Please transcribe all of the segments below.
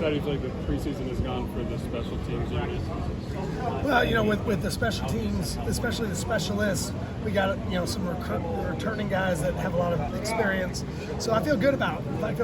excited do you feel like the preseason has gone for the special teams unit? Well, with the special teams, especially the specialists, we got some returning guys that have a lot of experience. So I feel good about it.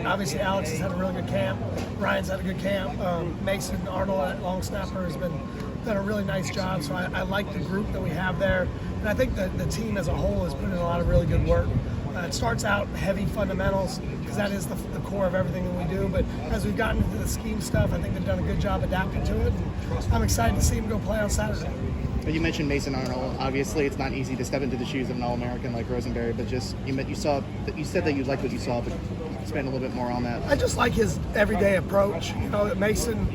Obviously Alex has had a really good camp. Ryan's had a good camp. Mason Arnold at long snapper has done a really nice job. So I like the group that we have there, and I think that the team as a whole has put in a lot of really good work. It starts out heavy fundamentals because that is the core of everything that we do. But as we've gotten into the scheme stuff, I think they've done a good job adapting to it. And I'm excited to see him go play on Saturday. You mentioned Mason Arnold. Obviously, it's not easy to step into the shoes of an All-American like Rosenberry, but you said that you liked what you saw, but expand a little bit more on that. I just like his everyday approach. Mason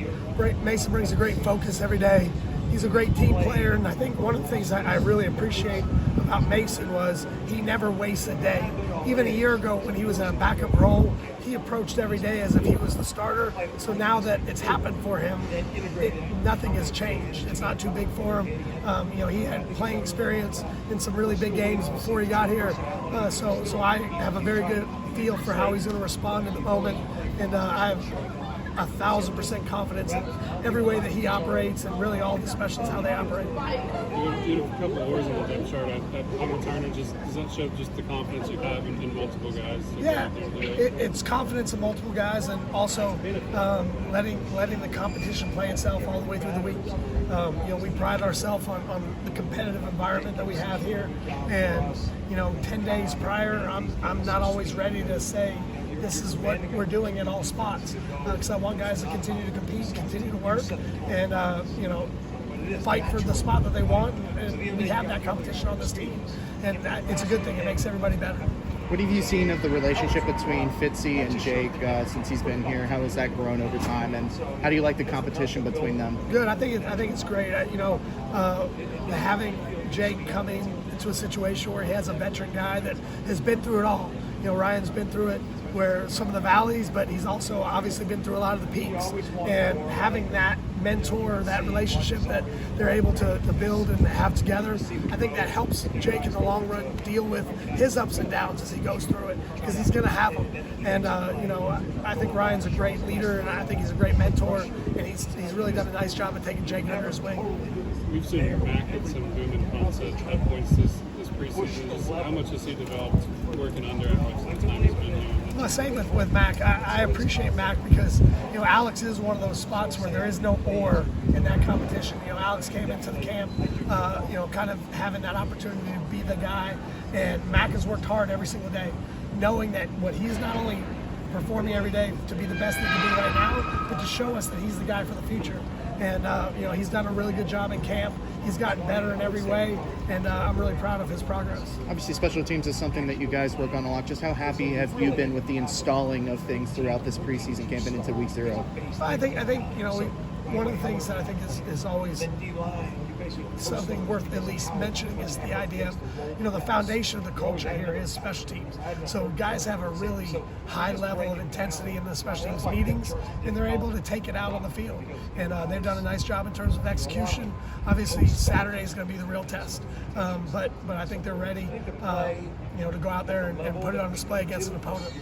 brings a great focus every day. He's a great team player, and I think one of the things I really appreciate about Mason was he never wastes a day. Even a year ago when he was in a backup role, he approached every day as if he was the starter. So now that it's happened for him, nothing has changed. It's not too big for him. He had playing experience in some really big games before he got here. So I have a very good feel for how he's going to respond in the moment, and I have 1,000% confidence in every way that he operates and really all the specialists how they operate. You have a couple of hours in the depth chart on returner. Does that show just the confidence you have in multiple guys? Yeah, it's confidence in multiple guys, and also letting the competition play itself all the way through the week. We pride ourselves on the competitive environment that we have here, and 10 days prior, I'm not always ready to say this is what we're doing in all spots, because I want guys to continue to compete, continue to work, and fight for the spot that they want. And we have that competition on this team, and it's a good thing. It makes everybody better. What have you seen of the relationship between Fitzy and Jake since he's been here? How has that grown over time, and how do you like the competition between them? Good. I think it's great. Having Jake coming into a situation where he has a veteran guy that has been through it all. Ryan's been through it, where some of the valleys, but he's also obviously been through a lot of the peaks. And having that mentor, that relationship that they're able to build and have together, I think that helps Jake in the long run deal with his ups and downs as he goes through it, because he's going to have them. And I think Ryan's a great leader, and I think he's a great mentor, and he's really done a nice job of taking Jake under his wing. We've seen him back at some boom and punts at points this preseason. Just how much has he developed working under how much time he's been here? Well, same with Mac. I appreciate Mac because Alex is one of those spots where there is no or in that competition. Alex came into the camp, kind of having that opportunity to be the guy, and Mac has worked hard every single day, knowing that what he's not only performing every day to be the best he can be right now, but to show us that he's the guy for the future. And he's done a really good job in camp. He's gotten better in every way, and I'm really proud of his progress. Obviously, special teams is something that you guys work on a lot. Just how happy have you been with the installing of things throughout this preseason camp and into week 0? I think one of the things that I think is always something worth at least mentioning is the idea of, the foundation of the culture here is special teams. So guys have a really high level of intensity in the special teams meetings, and they're able to take it out on the field. And they've done a nice job in terms of execution. Obviously, Saturday is going to be the real test, but I think they're ready, to go out there and put it on display against an opponent.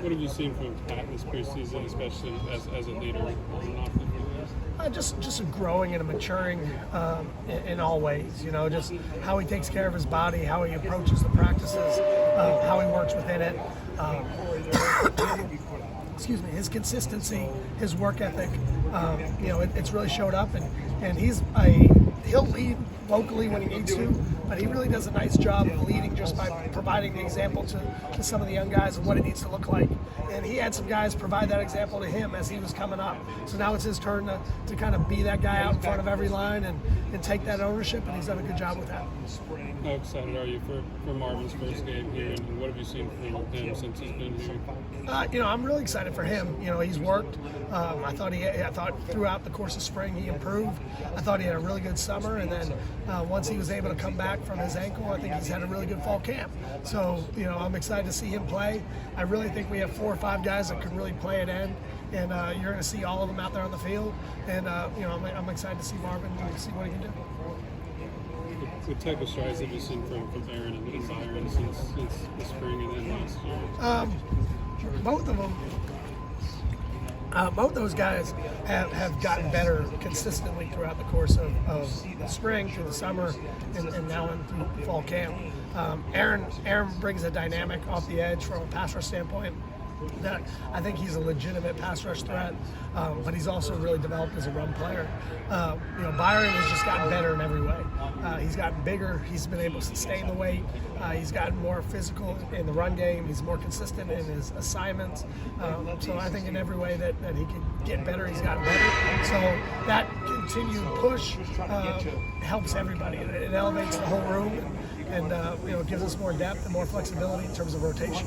What have you seen from Pat this preseason, especially as a leader? Just a growing and a maturing in all ways. Just how he takes care of his body, how he approaches the practices, how he works within it. Excuse me, his consistency, his work ethic. It's really showed up, and he'll lead locally when he needs to, but he really does a nice job of leading just by providing the example to some of the young guys of what it needs to look like. And he had some guys provide that example to him as he was coming up. So now it's his turn to kind of be that guy out in front of every line and take that ownership, and he's done a good job with that. How excited are you for Marvin's first game here, and what have you seen from him since he's been here? I'm really excited for him. He's worked. I thought throughout the course of spring he improved. I thought he had a really good summer, and then once he was able to come back from his ankle, I think he's had a really good fall camp. So, I'm excited to see him play. I really think we have 4 or 5 guys that can really play at end, and you're going to see all of them out there on the field. And I'm excited to see Marvin and see what he can do. What type of strides have you seen from Aaron and Byron since the spring and then last year? Both of them Both those guys have gotten better consistently throughout the course of the spring, through the summer, and now through fall camp. Aaron brings a dynamic off the edge from a pass rush standpoint that I think he's a legitimate pass rush threat, but he's also really developed as a run player. Byron has just gotten better in every way. He's gotten bigger. He's been able to sustain the weight. He's gotten more physical in the run game. He's more consistent in his assignments. So I think in every way that he can get better, he's gotten better. So that continued push helps everybody. It elevates the whole room and gives us more depth and more flexibility in terms of rotation.